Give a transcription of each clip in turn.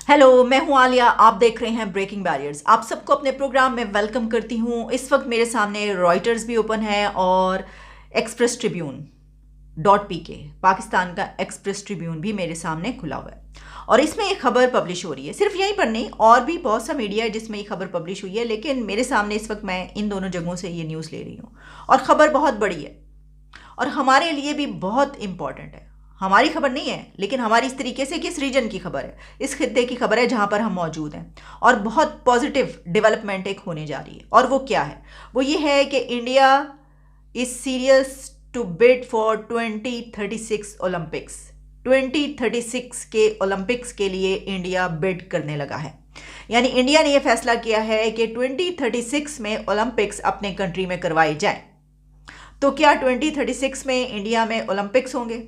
Hello, मैं हूं आलिया। आप देख रहे हैं ब्रेकिंग बैरियर्स। आप सबको अपने प्रोग्राम में वेलकम करती हूं। इस वक्त मेरे सामने रॉयटर्स भी ओपन है और एक्सप्रेस ट्रिब्यून डॉट पी के, पाकिस्तान का एक्सप्रेस ट्रिब्यून भी मेरे सामने खुला हुआ है और इसमें एक खबर पब्लिश हो रही है। सिर्फ यहीं पर नहीं, और भी बहुत सा मीडिया है जिसमें ये खबर पब्लिश हुई है, लेकिन मेरे सामने इस वक्त मैं इन दोनों जगहों से ये न्यूज़ ले रही हूँ। और ख़बर बहुत बड़ी है और हमारे लिए भी बहुत इंपॉर्टेंट है। हमारी खबर नहीं है, लेकिन हमारी इस तरीके से कि इस रीजन की खबर है, इस खित्ते की खबर है जहां पर हम मौजूद हैं। और बहुत पॉजिटिव डेवलपमेंट एक होने जा रही है। और वो क्या है? वो ये है कि India is serious to bid for 2036 Olympics. 2036 के ओलंपिक्स के लिए इंडिया बिड करने लगा है। यानी इंडिया ने यह फैसला किया है कि 2036 में ओलंपिक्स अपने कंट्री में करवाए जाएं। तो क्या 2036 में इंडिया में ओलंपिक्स होंगे?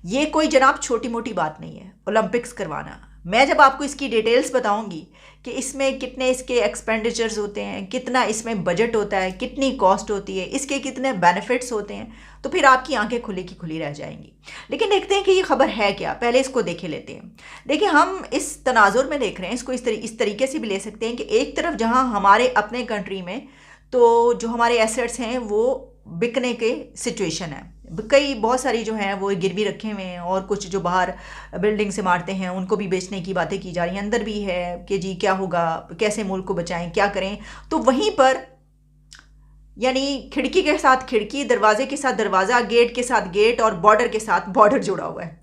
ये कोई जनाब छोटी मोटी बात नहीं है ओलंपिक्स करवाना। मैं जब आपको इसकी डिटेल्स बताऊंगी कि इसमें कितने इसके एक्सपेंडिचर्स होते हैं, कितना इसमें बजट होता है, कितनी कॉस्ट होती है, इसके कितने बेनिफिट्स होते हैं, तो फिर आपकी आंखें खुली की खुली रह जाएंगी। लेकिन देखते हैं कि ये खबर है क्या। पहले इसको देखे लेते हैं। देखिए, हम इस तनाजुर में देख रहे हैं, इसको इस तरीके से भी ले सकते हैं कि एक तरफ जहां हमारे अपने कंट्री में तो जो हमारे एसेट्स हैं वो बिकने के सिचुएशन है। कई बहुत सारी जो हैं वो गिरवी रखे हुए हैं और कुछ जो बाहर बिल्डिंग से मारते हैं उनको भी बेचने की बातें की जा रही हैं। अंदर भी है कि जी क्या होगा, कैसे मुल्क को बचाएं, क्या करें। तो वहीं पर यानी खिड़की के साथ खिड़की, दरवाजे के साथ दरवाज़ा, गेट के साथ गेट और बॉर्डर के साथ बॉर्डर जुड़ा हुआ है।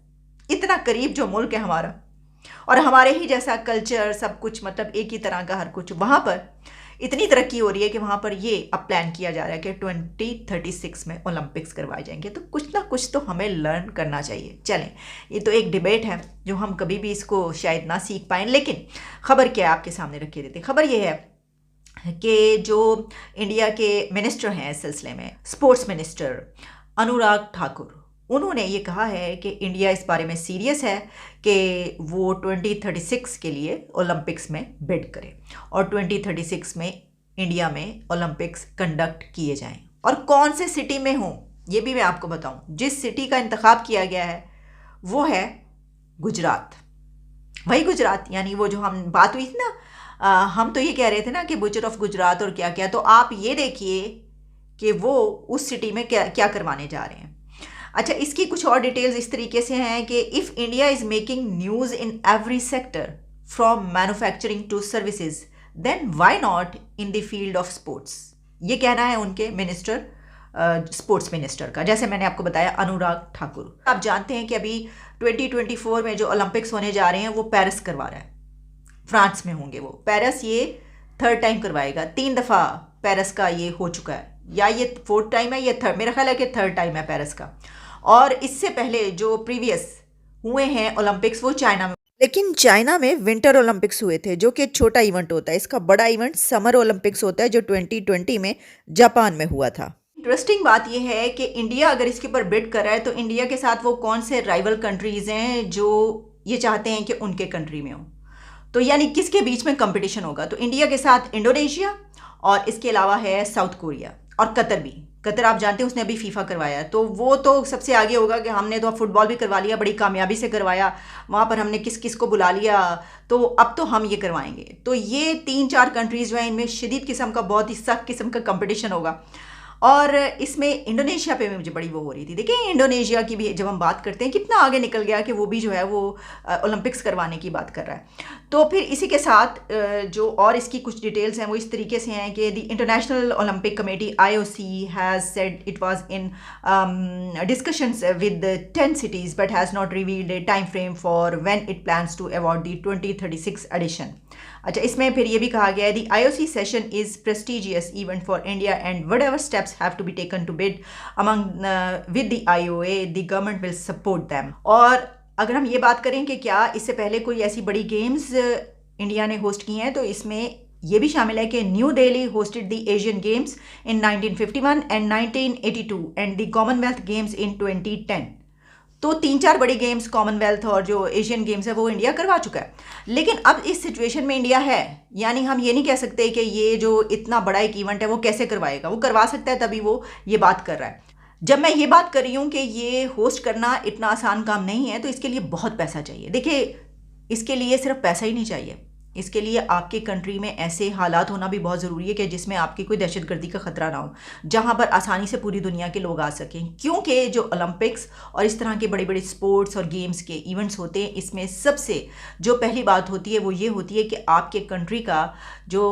इतना करीब जो मुल्क है हमारा, और हमारे ही जैसा कल्चर, सब कुछ मतलब एक ही तरह का हर कुछ, वहाँ पर इतनी तरक्की हो रही है कि वहाँ पर ये अब प्लान किया जा रहा है कि 2036 में ओलंपिक्स करवाए जाएंगे। तो कुछ ना कुछ तो हमें लर्न करना चाहिए। चलें, ये तो एक डिबेट है जो हम कभी भी इसको शायद ना सीख पाएँ, लेकिन खबर क्या है आपके सामने रखे देते हैं। खबर ये है कि जो इंडिया के मिनिस्टर हैं इस सिलसिले में, स्पोर्ट्स मिनिस्टर अनुराग ठाकुर, उन्होंने ये कहा है कि इंडिया इस बारे में सीरियस है कि वो 2036 के लिए ओलंपिक्स में बिड करे और 2036 में इंडिया में ओलंपिक्स कंडक्ट किए जाएं। और कौन से सिटी में हों ये भी मैं आपको बताऊं। जिस सिटी का इंतखाब किया गया है वो है गुजरात। वही गुजरात, यानी वो जो हम बात हुई थी ना, हम तो ये कह रहे थे ना कि बुचर ऑफ गुजरात और क्या क्या, तो आप ये देखिए कि वो उस सिटी में क्या क्या करवाने जा रहे हैं। अच्छा, इसकी कुछ और डिटेल्स इस तरीके से हैं कि if India is making news in every sector from manufacturing to services, then why not in the field of sports. ये कहना है उनके मिनिस्टर, स्पोर्ट्स मिनिस्टर का, जैसे मैंने आपको बताया, अनुराग ठाकुर। आप जानते हैं कि अभी 2024 में जो ओलंपिक्स होने जा रहे हैं वो पेरिस करवा रहा है, फ्रांस में होंगे वो। पेरिस ये थर्ड टाइम करवाएगा। 3 दफ़ा पेरिस का ये हो चुका है, या ये फोर्थ टाइम है, ये थर्ड, मेरा ख्याल है कि थर्ड टाइम है पेरिस का। और इससे पहले जो प्रीवियस हुए हैं ओलंपिक्स वो चाइना में, लेकिन चाइना में विंटर ओलंपिक्स हुए थे जो कि एक छोटा इवेंट होता है। इसका बड़ा इवेंट समर ओलंपिक्स होता है जो 2020 में जापान में हुआ था। इंटरेस्टिंग बात यह है कि इंडिया अगर इसके ऊपर बिड कर रहा है तो इंडिया के साथ वो कौन से राइवल कंट्रीज़ हैं जो ये चाहते हैं कि उनके कंट्री में हो। तो यानी किसके बीच में कंपटीशन होगा? तो इंडिया के साथ इंडोनेशिया, और इसके अलावा है साउथ कोरिया और कतर भी। कतर आप जानते हैं उसने अभी फीफा करवाया, तो वो तो सबसे आगे होगा कि हमने तो फुटबॉल भी करवा लिया, बड़ी कामयाबी से करवाया, वहाँ पर हमने किस किस को बुला लिया, तो अब तो हम ये करवाएंगे। तो ये 3-4 कंट्रीज़ जो हैं इनमें शदीद किस्म का, बहुत ही सख्त किस्म का कंपटीशन होगा। और इसमें इंडोनेशिया पे मुझे बड़ी वो हो रही थी। देखिए, इंडोनेशिया की भी जब हम बात करते हैं कितना आगे निकल गया कि वो भी जो है वो ओलंपिक्स करवाने की बात कर रहा है। तो फिर इसी के साथ जो और इसकी कुछ डिटेल्स हैं वो इस तरीके से हैं कि the international Olympic committee IOC has said it was in discussions with 10 cities but has not revealed a time frame for when it plans to award the 2036 edition। अच्छा, इसमें फिर ये भी कहा गया है the IOC session is prestigious event for India and whatever steps have to be taken to bid among with the IOA the government will support them. और अगर हम ये बात करें कि क्या इससे पहले कोई ऐसी बड़ी गेम्स इंडिया ने होस्ट की हैं, तो इसमें ये भी शामिल है कि new Delhi hosted the Asian Games in 1951 and 1982 and the Commonwealth Games in 2010। तो 3-4 बड़ी गेम्स, कॉमनवेल्थ और जो एशियन गेम्स है वो इंडिया करवा चुका है। लेकिन अब इस सिचुएशन में इंडिया है, यानी हम ये नहीं कह सकते कि ये जो इतना बड़ा एक इवेंट है वो कैसे करवाएगा। वो करवा सकता है, तभी वो ये बात कर रहा है। जब मैं ये बात कर रही हूँ कि ये होस्ट करना इतना आसान काम नहीं है, तो इसके लिए बहुत पैसा चाहिए। देखिए, इसके लिए सिर्फ पैसा ही नहीं चाहिए, इसके लिए आपके कंट्री में ऐसे हालात होना भी बहुत ज़रूरी है कि जिसमें आपकी कोई दहशतगर्दी का खतरा ना हो, जहां पर आसानी से पूरी दुनिया के लोग आ सकें। क्योंकि जो ओलंपिक्स और इस तरह के बड़े बड़े स्पोर्ट्स और गेम्स के इवेंट्स होते हैं, इसमें सबसे जो पहली बात होती है वो ये होती है कि आपके कंट्री का जो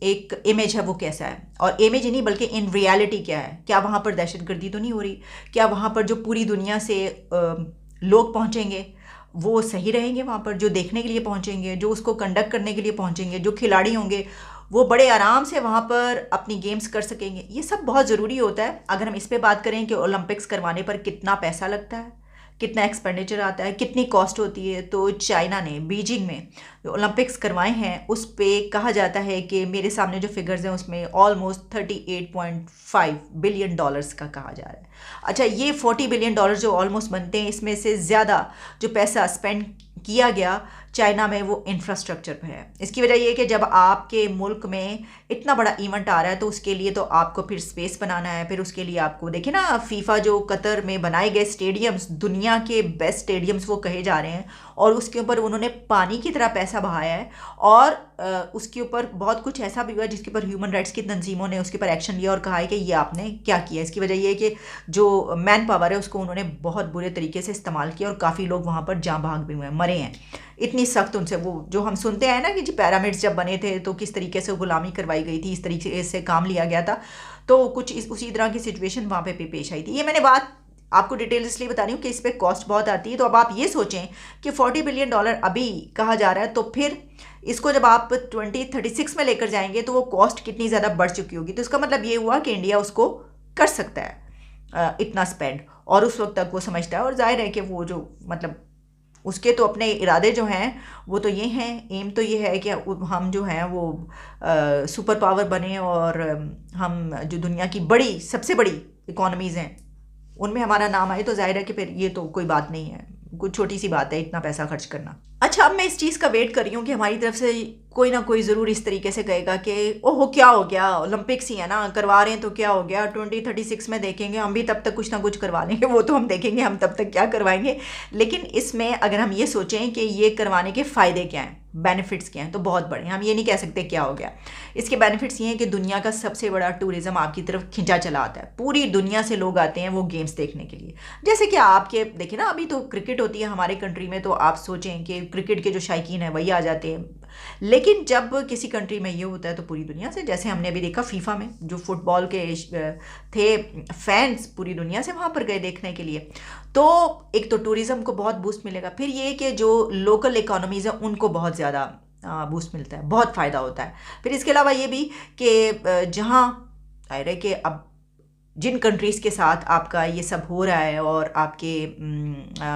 एक इमेज है वो कैसा है, और इमेज नहीं बल्कि इन रियलिटी क्या है। क्या वहाँ पर दहशतगर्दी तो नहीं हो रही, क्या वहाँ पर जो पूरी दुनिया से लोग पहुँचेंगे वो सही रहेंगे, वहाँ पर जो देखने के लिए पहुँचेंगे, जो उसको कंडक्ट करने के लिए पहुँचेंगे, जो खिलाड़ी होंगे वो बड़े आराम से वहाँ पर अपनी गेम्स कर सकेंगे। ये सब बहुत ज़रूरी होता है। अगर हम इस पे बात करें कि ओलंपिक्स करवाने पर कितना पैसा लगता है, कितना एक्सपेंडिचर आता है, कितनी कॉस्ट होती है, तो चाइना ने बीजिंग में जो ओलंपिक्स करवाए हैं उस पे कहा जाता है कि मेरे सामने जो फिगर्स हैं उसमें ऑलमोस्ट $38.5 बिलियन का कहा जा रहा है। अच्छा, ये $40 बिलियन जो ऑलमोस्ट बनते हैं, इसमें से ज़्यादा जो पैसा स्पेंड किया गया चाइना में वो इंफ्रास्ट्रक्चर पे है। इसकी वजह ये है कि जब आपके मुल्क में इतना बड़ा इवेंट आ रहा है तो उसके लिए तो आपको फिर स्पेस बनाना है, फिर उसके लिए आपको देखिए ना, फीफा जो कतर में बनाए गए स्टेडियम्स दुनिया के बेस्ट स्टेडियम्स वो कहे जा रहे हैं, और उसके ऊपर उन्होंने पानी की तरह पैसा बहाया है, और उसके ऊपर बहुत कुछ ऐसा भी हुआ जिसके ऊपर ह्यूमन राइट्स की तंजीमों ने उसके ऊपर एक्शन लिया और कहा है कि ये आपने क्या किया। इसकी वजह ये है कि जो मैन पावर है उसको उन्होंने बहुत बुरे तरीके से इस्तेमाल किया, और काफ़ी लोग वहाँ पर जाँ भाग भी हुए हैं, मरे हैं। इतनी सख्त उनसे वो जो हम सुनते हैं ना कि जी पैरामिड्स जब बने थे तो किस तरीके से गुलामी करवाई गई थी, इस तरीके से काम लिया गया था, तो कुछ उसी तरह की सिचुएशन वहाँ पे पेश आई थी। ये मैंने बात आपको डिटेल इसलिए बता रही हूँ कि इस पर कॉस्ट बहुत आती है। तो अब आप ये सोचें कि $40 बिलियन अभी कहा जा रहा है, तो फिर इसको जब आप 2036 में लेकर जाएंगे तो वो कॉस्ट कितनी ज़्यादा बढ़ चुकी होगी। तो इसका मतलब ये हुआ कि इंडिया उसको कर सकता है इतना स्पेंड, और उस वक्त तक वो समझता है। और जाहिर है कि वो जो मतलब उसके तो अपने इरादे जो हैं वो तो ये हैं, एम तो ये है कि हम जो हैं वो सुपर पावर बने, और हम जो दुनिया की बड़ी सबसे बड़ी इकोनॉमीज़ हैं उनमें हमारा नाम आए। तो जाहिर है कि फिर ये तो कोई बात नहीं है, कुछ छोटी सी बात है इतना पैसा खर्च करना। अच्छा, अब मैं इस चीज़ का वेट कर रही हूँ कि हमारी तरफ से कोई ना कोई ज़रूर इस तरीके से कहेगा कि ओहो क्या हो गया, ओलंपिक्स ही है ना, करवा रहे हैं तो क्या हो गया, 2036 में देखेंगे, हम भी तब तक कुछ ना कुछ करवा लेंगे। वो तो हम देखेंगे हम तब तक क्या करवाएंगे, लेकिन इसमें अगर हम ये सोचें कि ये करवाने के फ़ायदे क्या हैं, बेनिफिट्स क्या हैं, तो बहुत बड़े हैं। हम ये नहीं कह सकते क्या हो गया। इसके बेनिफिट्स ये हैं कि दुनिया का सबसे बड़ा टूरिज़्म आपकी तरफ खिंचा चला आता है। पूरी दुनिया से लोग आते हैं वो गेम्स देखने के लिए। जैसे कि आपके देखिए ना, अभी तो क्रिकेट होती है हमारे कंट्री में, तो आप सोचें कि क्रिकेट के जो शायकीन है वही आ जाते हैं। लेकिन जब किसी कंट्री में ये होता है तो पूरी दुनिया से, जैसे हमने अभी देखा फीफा में जो फुटबॉल के थे फैंस पूरी दुनिया से वहाँ पर गए देखने के लिए, तो एक तो टूरिज़्म को बहुत बूस्ट मिलेगा। फिर ये कि जो लोकल इकोनॉमीज़ हैं उनको बहुत ज़्यादा बूस्ट मिलता है, बहुत फ़ायदा होता है। फिर इसके अलावा ये भी कि जहाँ जाहिर है कि अब जिन कंट्रीज़ के साथ आपका ये सब हो रहा है और आपके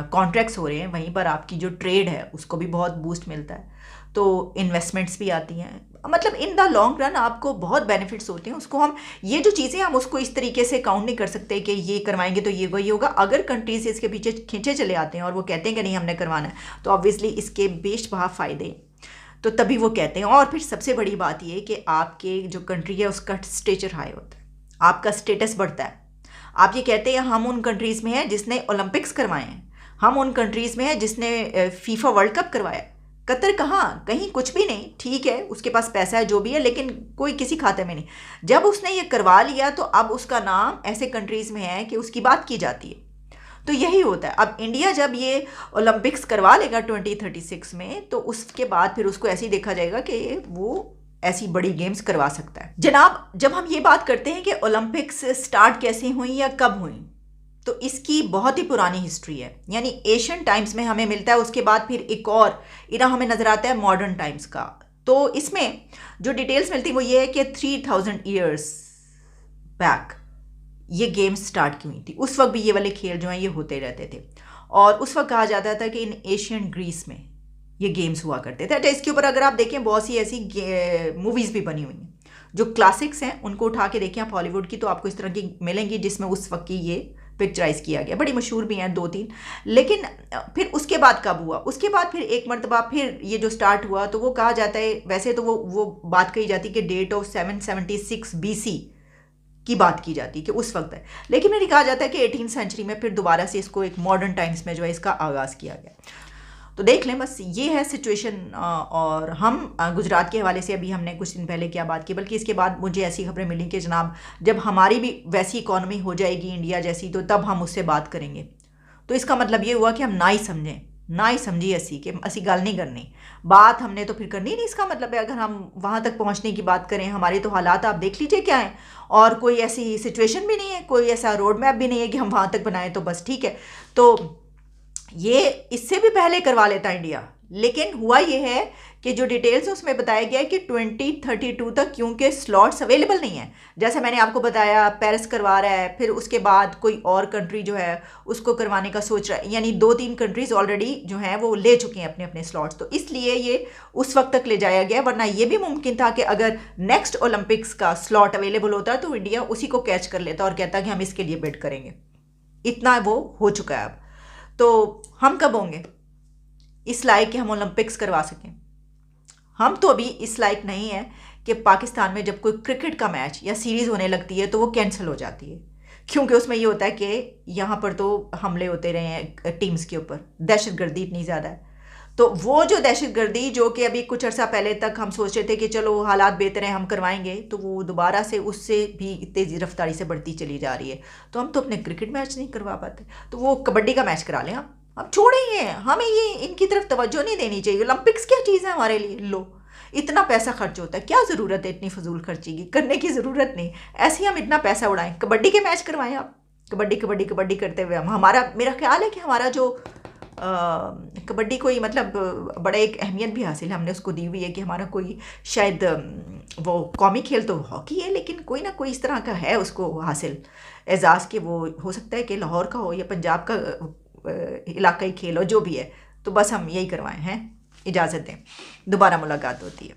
कॉन्ट्रैक्ट्स हो रहे हैं, वहीं पर आपकी जो ट्रेड है उसको भी बहुत बूस्ट मिलता है, तो इन्वेस्टमेंट्स भी आती हैं। मतलब इन द लॉन्ग रन आपको बहुत बेनिफिट्स होते हैं। उसको हम ये जो चीज़ें हम उसको इस तरीके से काउंट नहीं कर सकते कि ये करवाएंगे तो ये वही होगा। अगर कंट्रीज इसके पीछे खींचे चले आते हैं और वो कहते हैं कि नहीं हमने करवाना है, तो ऑब्वियसली इसके बेशबहा फ़ायदे, तो तभी वो कहते हैं। और फिर सबसे बड़ी बात ये कि आपके जो कंट्री है उसका स्टेचर हाई होता है, आपका स्टेटस बढ़ता है। आप ये कहते हैं हम उन कंट्रीज़ में हैं जिसने ओलंपिक्स करवाए हैं, हम उन कंट्रीज़ में हैं जिसने फीफा वर्ल्ड कप करवाया। कतर कहाँ, कहीं कुछ भी नहीं, ठीक है उसके पास पैसा है जो भी है, लेकिन कोई किसी खाते में नहीं। जब उसने ये करवा लिया तो अब उसका नाम ऐसे कंट्रीज़ में है कि उसकी बात की जाती है। तो यही होता है। अब इंडिया जब ये ओलंपिक्स करवा लेगा 2036 में, तो उसके बाद फिर उसको ऐसे ही देखा जाएगा कि वो ऐसी बड़ी गेम्स करवा सकता है। जनाब, जब हम ये बात करते हैं कि ओलंपिक्स स्टार्ट कैसे हुई या कब हुई, तो इसकी बहुत ही पुरानी हिस्ट्री है। यानी एशियन टाइम्स में हमें मिलता है, उसके बाद फिर एक और इरा हमें नज़र आता है मॉडर्न टाइम्स का। तो इसमें जो डिटेल्स मिलती है वो ये है कि 3000 ईयर्स बैक ये गेम्स स्टार्ट की हुई थी। उस वक्त भी ये वाले खेल जो हैं ये होते रहते थे, और उस वक्त कहा जाता था कि इन एशियन ग्रीस में ये गेम्स हुआ करते थे। अच्छा, इसके ऊपर अगर आप देखें बहुत सी ऐसी मूवीज़ भी बनी हुई हैं जो क्लासिक्स हैं, उनको उठा के देखें आप हॉलीवुड की, तो आपको इस तरह की मिलेंगी जिसमें उस वक्त की ये पिक्चराइज किया गया। बड़ी मशहूर भी हैं 2-3। लेकिन फिर उसके बाद कब हुआ, उसके बाद फिर एक मरतबा फिर ये जो स्टार्ट हुआ, तो वो कहा जाता है, वैसे तो वो बात कही जाती है कि डेट ऑफ 776 BC की बात की जाती है कि उस वक्त है, लेकिन मैंने कहा जाता है कि 18th सेंचुरी में फिर दोबारा से इसको एक मॉडर्न टाइम्स में जो है इसका आगाज़ किया गया। तो देख लें, बस ये है सिचुएशन। और हम गुजरात के हवाले से अभी हमने कुछ दिन पहले क्या बात की, बल्कि इसके बाद मुझे ऐसी खबरें मिली कि जनाब जब हमारी भी वैसी इकॉनमी हो जाएगी इंडिया जैसी, तो तब हम उससे बात करेंगे। तो इसका मतलब ये हुआ कि हम ना ही समझें, ना ही समझी असी कि असी गल नहीं करनी, बात हमने तो फिर करनी नहीं। इसका मतलब है अगर हम वहाँ तक पहुँचने की बात करें, हमारे तो हालात आप देख लीजिए क्या है, और कोई ऐसी सिचुएशन भी नहीं है, कोई ऐसा रोड मैप भी नहीं है कि हम वहाँ तक बनाएं तो बस ठीक है। तो ये इससे भी पहले करवा लेता इंडिया, लेकिन हुआ ये है कि जो डिटेल्स उसमें बताया गया है कि 2032 तक क्योंकि स्लॉट्स अवेलेबल नहीं है। जैसे मैंने आपको बताया, पेरिस करवा रहा है, फिर उसके बाद कोई और कंट्री जो है उसको करवाने का सोच रहा है, यानी 2-3 कंट्रीज ऑलरेडी जो हैं वो ले चुके हैं अपने अपने स्लॉट्स। तो इसलिए ये उस वक्त तक ले जाया गया, वरना ये भी मुमकिन था कि अगर नेक्स्ट ओलंपिक्स का स्लॉट अवेलेबल होता तो इंडिया उसी को कैच कर लेता और कहता कि हम इसके लिए बिड करेंगे। इतना वो हो चुका है अब। तो हम कब होंगे इस लायक कि हम ओलंपिक्स करवा सकें? हम तो अभी इस लायक नहीं है कि पाकिस्तान में जब कोई क्रिकेट का मैच या सीरीज़ होने लगती है तो वो कैंसिल हो जाती है, क्योंकि उसमें ये होता है कि यहाँ पर तो हमले होते रहे हैं टीम्स के ऊपर, दहशतगर्दी इतनी ज़्यादा है। तो वो जो दहशतगर्दी जो कि अभी कुछ अर्सा पहले तक हम सोच रहे थे कि चलो हालात बेहतर हैं हम करवाएंगे, तो वो दोबारा से उससे भी तेज़ी रफ्तारी से बढ़ती चली जा रही है। तो हम तो अपने क्रिकेट मैच नहीं करवा पाते, तो वो कबड्डी का मैच करा लें हम। अब छोड़ेंगे, हमें ये इनकी तरफ तवज्जो नहीं देनी चाहिए। ओलंपिक्स क्या चीज़ है हमारे लिए? लो, इतना पैसा खर्च होता है, क्या ज़रूरत है इतनी फजूल खर्ची की? करने की ज़रूरत नहीं। ऐसे ही हम इतना पैसा उड़ाएं, कबड्डी के मैच करवाएं आप। कबड्डी कबड्डी कबड्डी करते हुए हम, हमारा मेरा ख्याल है कि हमारा जो कबड्डी कोई मतलब बड़ा एक अहमियत भी हासिल है हमने उसको दी हुई है कि हमारा कोई शायद वो कौमी खेल तो हॉकी है, लेकिन कोई ना कोई इस तरह का है उसको हासिल एजाज़ के, वो हो सकता है कि लाहौर का हो या पंजाब का इलाकाई खेल हो, जो भी है। तो बस हम यही करवाएं हैं। इजाज़त दें, दोबारा मुलाकात होती है।